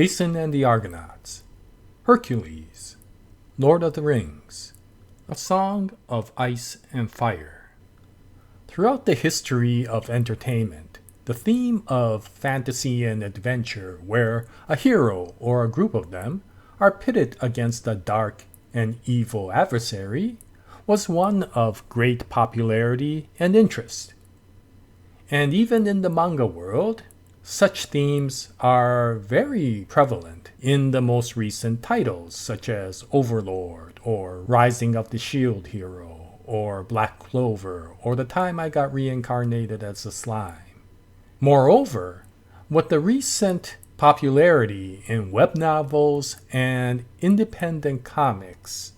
Jason and the Argonauts, Hercules, Lord of the Rings, A Song of Ice and Fire. Throughout the history of entertainment, the theme of fantasy and adventure, where a hero or a group of them are pitted against a dark and evil adversary, was one of great popularity and interest. And even in the manga world, such themes are very prevalent in the most recent titles, such as Overlord, or Rising of the Shield Hero, or Black Clover, or The Time I Got Reincarnated as a Slime. Moreover, with the recent popularity in web novels and independent comics,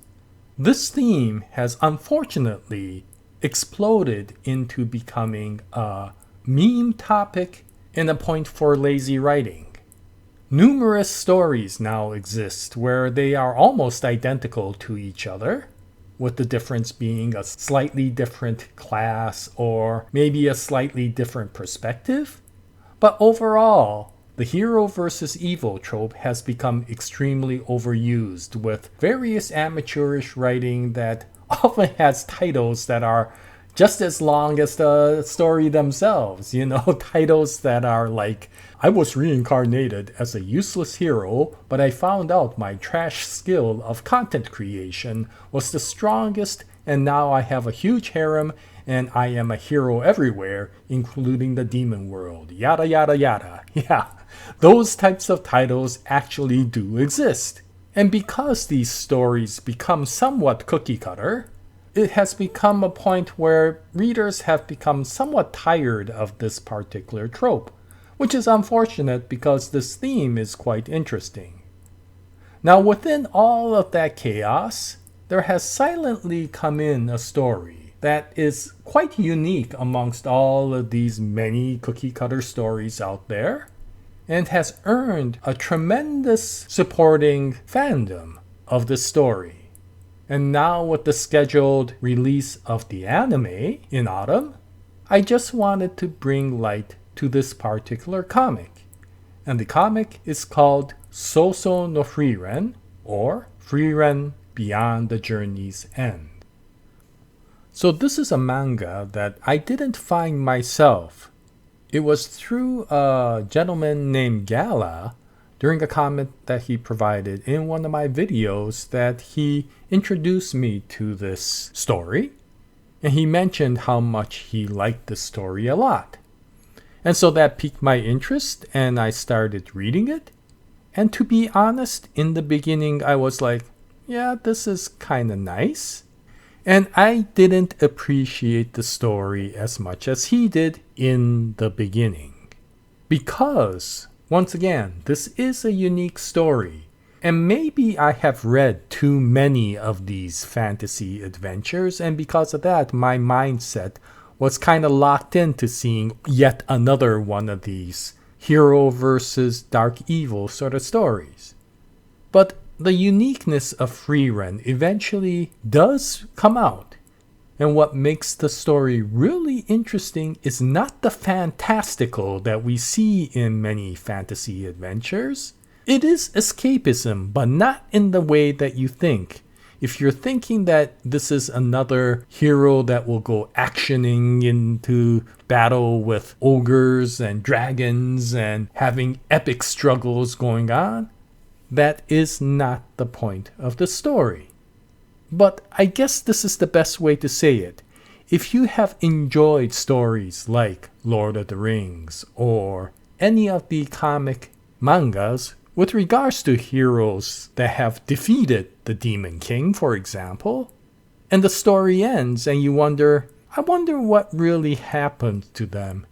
this theme has unfortunately exploded into becoming a meme topic and a point for lazy writing. Numerous stories now exist where they are almost identical to each other, with the difference being a slightly different class or maybe a slightly different perspective. But overall, the hero versus evil trope has become extremely overused, with various amateurish writing that often has titles that are just as long as the story themselves, titles that are like, I was reincarnated as a useless hero, but I found out my trash skill of content creation was the strongest, and now I have a huge harem, and I am a hero everywhere, including the demon world, yada yada yada. Yeah, those types of titles actually do exist. And because these stories become somewhat cookie cutter, it has become a point where readers have become somewhat tired of this particular trope, which is unfortunate because this theme is quite interesting. Now, within all of that chaos, there has silently come in a story that is quite unique amongst all of these many cookie-cutter stories out there, and has earned a tremendous supporting fandom of this story. And now with the scheduled release of the anime in autumn, I just wanted to bring light to this particular comic. And the comic is called Soso no Frieren, or Frieren Beyond the Journey's End. So this is a manga that I didn't find myself. It was through a gentleman named Gala during a comment that he provided in one of my videos that he introduced me to this story, and he mentioned how much he liked the story a lot. And so that piqued my interest, and I started reading it. And to be honest, in the beginning I was like, yeah, this is kind of nice. And I didn't appreciate the story as much as he did in the beginning. Because once again, this is a unique story, and maybe I have read too many of these fantasy adventures, and because of that, my mindset was kind of locked into seeing yet another one of these hero versus dark evil sort of stories. But the uniqueness of Frieren eventually does come out. And what makes the story really interesting is not the fantastical that we see in many fantasy adventures. It is escapism, but not in the way that you think. If you're thinking that this is another hero that will go actioning into battle with ogres and dragons and having epic struggles going on, that is not the point of the story. But I guess this is the best way to say it. If you have enjoyed stories like Lord of the Rings or any of the comic mangas with regards to heroes that have defeated the Demon King, for example, and the story ends and you wonder, I wonder what really happened to them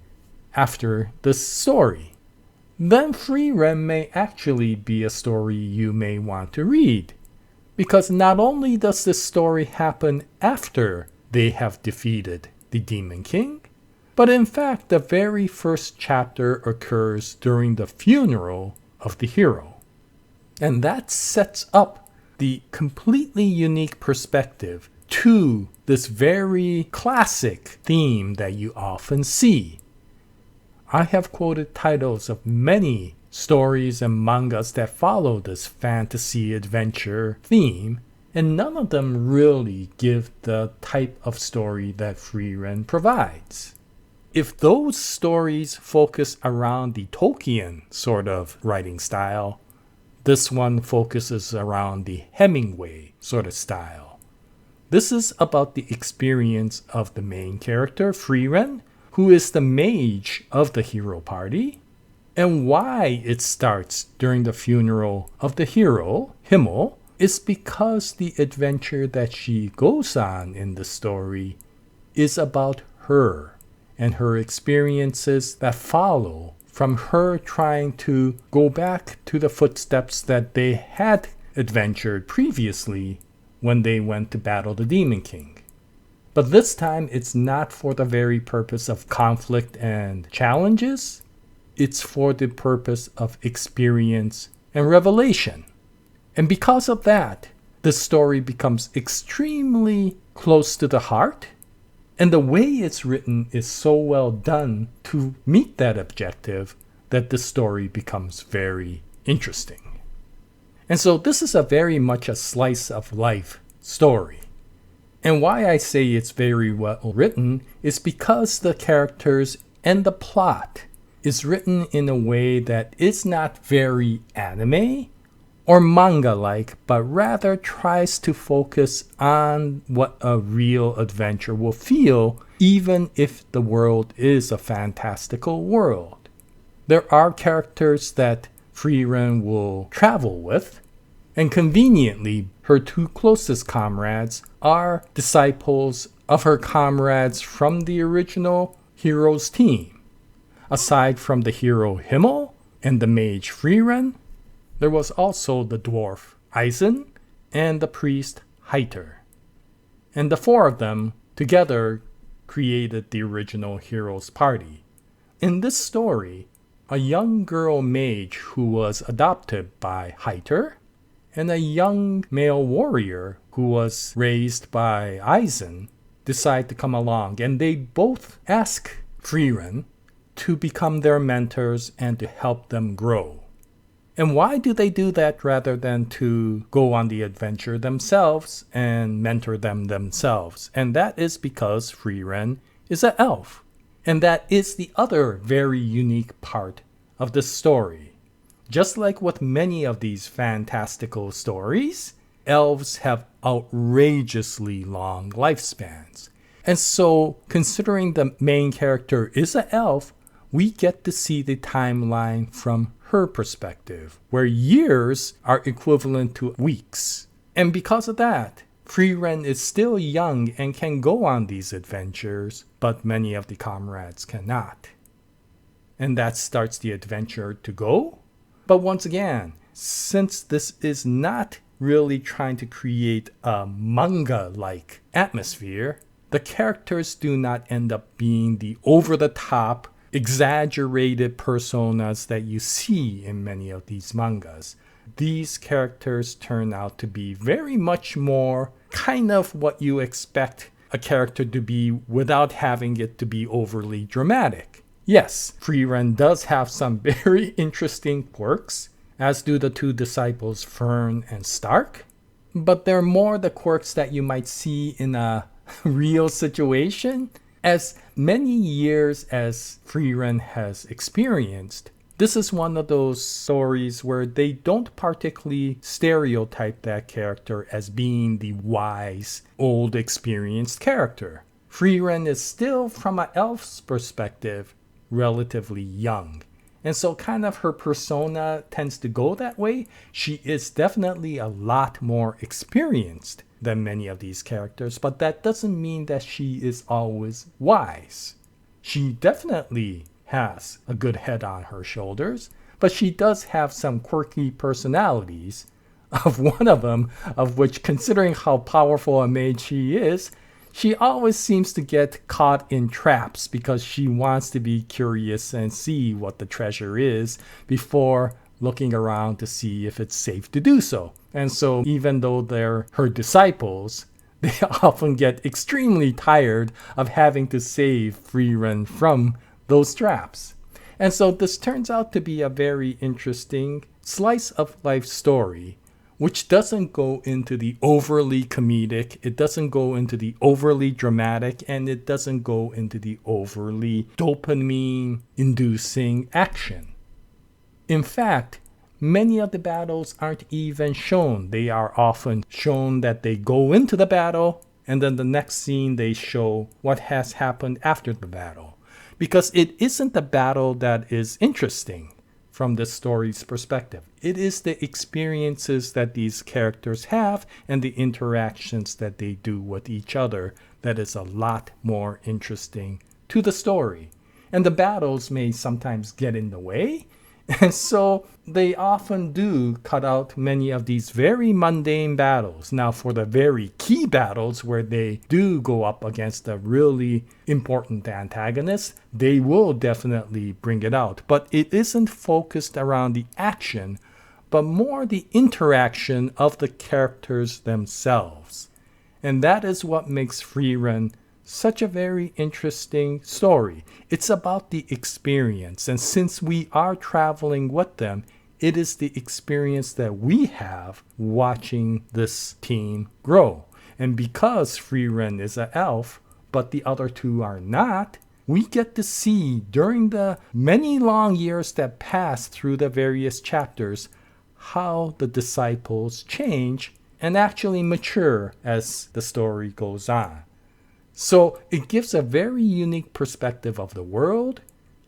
after this story, then Frieren may actually be a story you may want to read. Because not only does this story happen after they have defeated the Demon King, but in fact the very first chapter occurs during the funeral of the hero. And that sets up the completely unique perspective to this very classic theme that you often see. I have quoted titles of many stories and mangas that follow this fantasy adventure theme, and none of them really give the type of story that Frieren provides. If those stories focus around the Tolkien sort of writing style, this one focuses around the Hemingway sort of style. This is about the experience of the main character, Frieren, who is the mage of the hero party, and why it starts during the funeral of the hero, Himmel, is because the adventure that she goes on in the story is about her and her experiences that follow from her trying to go back to the footsteps that they had adventured previously when they went to battle the Demon King. But this time it's not for the very purpose of conflict and challenges, it's for the purpose of experience and revelation. And because of that, the story becomes extremely close to the heart, and the way it's written is so well done to meet that objective that the story becomes very interesting. And so this is a very much a slice of life story. And why I say it's very well written is because the characters and the plot is written in a way that is not very anime or manga-like, but rather tries to focus on what a real adventure will feel, even if the world is a fantastical world. There are characters that Frieren will travel with, and conveniently, her two closest comrades are disciples of her comrades from the original hero's team. Aside from the hero Himmel and the mage Frieren, there was also the dwarf Eisen and the priest Heiter. And the four of them together created the original hero's party. In this story, a young girl mage who was adopted by Heiter and a young male warrior who was raised by Eisen decide to come along, and they both ask Frieren to become their mentors and to help them grow. And why do they do that rather than to go on the adventure themselves and mentor them themselves? And that is because Frieren is an elf. And that is the other very unique part of the story. Just like with many of these fantastical stories, elves have outrageously long lifespans. And so, considering the main character is an elf, we get to see the timeline from her perspective, where years are equivalent to weeks. And because of that, Frieren is still young and can go on these adventures, but many of the comrades cannot. And that starts the adventure to go. But once again, since this is not really trying to create a manga-like atmosphere, the characters do not end up being the over-the-top, exaggerated personas that you see in many of these mangas. These characters turn out to be very much more kind of what you expect a character to be without having it to be overly dramatic. Yes, Frieren does have some very interesting quirks, as do the two disciples Fern and Stark, but they're more the quirks that you might see in a real situation. As many years as Frieren has experienced, this is one of those stories where they don't particularly stereotype that character as being the wise, old, experienced character. Frieren is still, from an elf's perspective, relatively young. And so kind of her persona tends to go that way. She is definitely a lot more experienced than many of these characters, but that doesn't mean that she is always wise. She definitely has a good head on her shoulders, but she does have some quirky personalities, of one of them, of which, considering how powerful a mage she is, she always seems to get caught in traps because she wants to be curious and see what the treasure is before looking around to see if it's safe to do so. And so even though they're her disciples, they often get extremely tired of having to save Frieren from those traps. And so this turns out to be a very interesting slice of life story, which doesn't go into the overly comedic, it doesn't go into the overly dramatic, and it doesn't go into the overly dopamine-inducing action. In fact, many of the battles aren't even shown. They are often shown that they go into the battle, and then the next scene they show what has happened after the battle. Because it isn't the battle that is interesting from the story's perspective. It is the experiences that these characters have and the interactions that they do with each other that is a lot more interesting to the story. And the battles may sometimes get in the way, and so they often do cut out many of these very mundane battles. Now, for the very key battles where they do go up against a really important antagonist, they will definitely bring it out. But it isn't focused around the action, but more the interaction of the characters themselves. And that is what makes Frieren such a very interesting story. It's about the experience, and since we are traveling with them, it is the experience that we have watching this team grow. And because Frieren is an elf, but the other two are not, we get to see during the many long years that pass through the various chapters how the disciples change and actually mature as the story goes on. So it gives a very unique perspective of the world.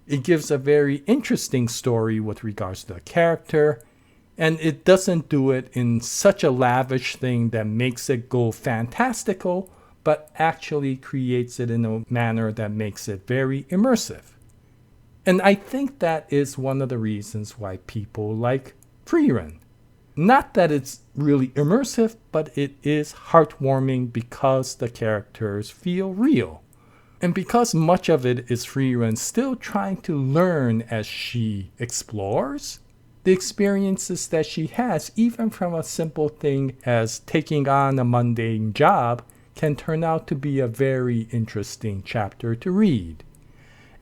It gives a very interesting story with regards to the character. And it doesn't do it in such a lavish thing that makes it go fantastical, but actually creates it in a manner that makes it very immersive. And I think that is one of the reasons why people like Frieren. Not that it's really immersive, but it is heartwarming because the characters feel real. And because much of it is Frieren still trying to learn as she explores, the experiences that she has, even from a simple thing as taking on a mundane job, can turn out to be a very interesting chapter to read.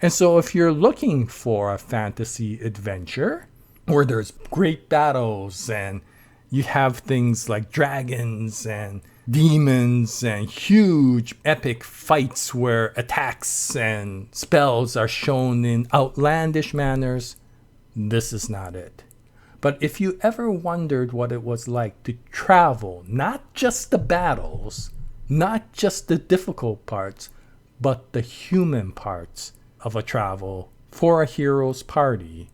And so if you're looking for a fantasy adventure, where there's great battles and you have things like dragons and demons and huge epic fights where attacks and spells are shown in outlandish manners, this is not it. But if you ever wondered what it was like to travel, not just the battles, not just the difficult parts, but the human parts of a travel for a hero's party,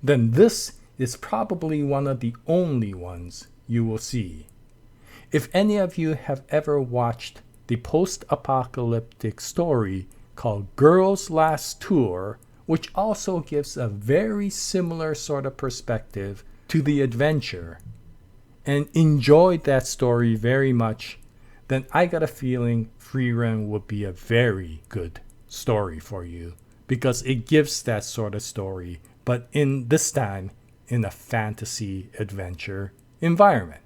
then this is probably one of the only ones you will see. If any of you have ever watched the post-apocalyptic story called Girl's Last Tour, which also gives a very similar sort of perspective to the adventure, and enjoyed that story very much, then I got a feeling Frieren would be a very good story for you, because it gives that sort of story, but in this time in a fantasy adventure environment.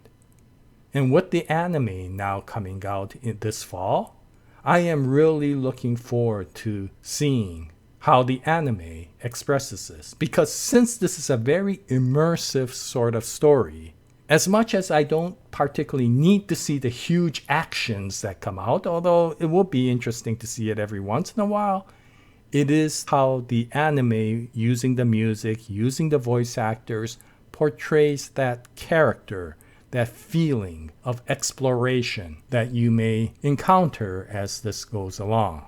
And with the anime now coming out in this fall, I am really looking forward to seeing how the anime expresses this. Because since this is a very immersive sort of story, as much as I don't particularly need to see the huge actions that come out, although it will be interesting to see it every once in a while, it is how the anime, using the music, using the voice actors, portrays that character, that feeling of exploration that you may encounter as this goes along.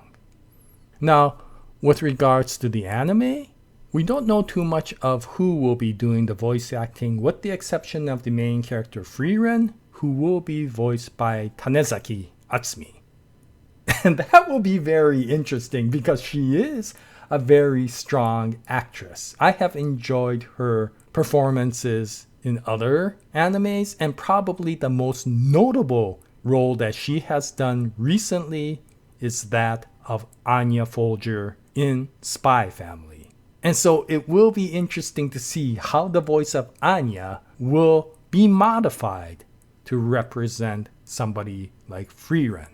Now, with regards to the anime, we don't know too much of who will be doing the voice acting, with the exception of the main character Frieren, who will be voiced by Tanezaki Atsumi. And that will be very interesting because she is a very strong actress. I have enjoyed her performances in other animes, and probably the most notable role that she has done recently is that of Anya Folger in Spy Family. And so it will be interesting to see how the voice of Anya will be modified to represent somebody like Frieren.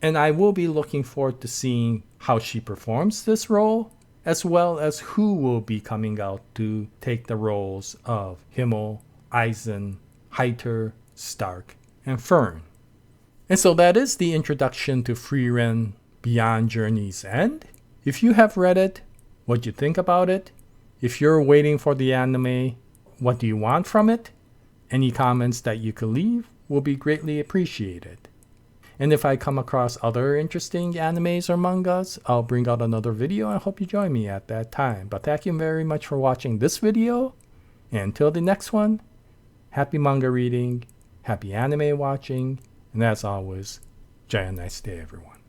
And I will be looking forward to seeing how she performs this role, as well as who will be coming out to take the roles of Himmel, Eisen, Heiter, Stark, and Fern. And so that is the introduction to Frieren Beyond Journey's End. If you have read it, what do you think about it? If you're waiting for the anime, what do you want from it? Any comments that you could leave will be greatly appreciated. And if I come across other interesting animes or mangas, I'll bring out another video and I hope you join me at that time. But thank you very much for watching this video. And until the next one, happy manga reading, happy anime watching, and as always, Jaya, nice day everyone.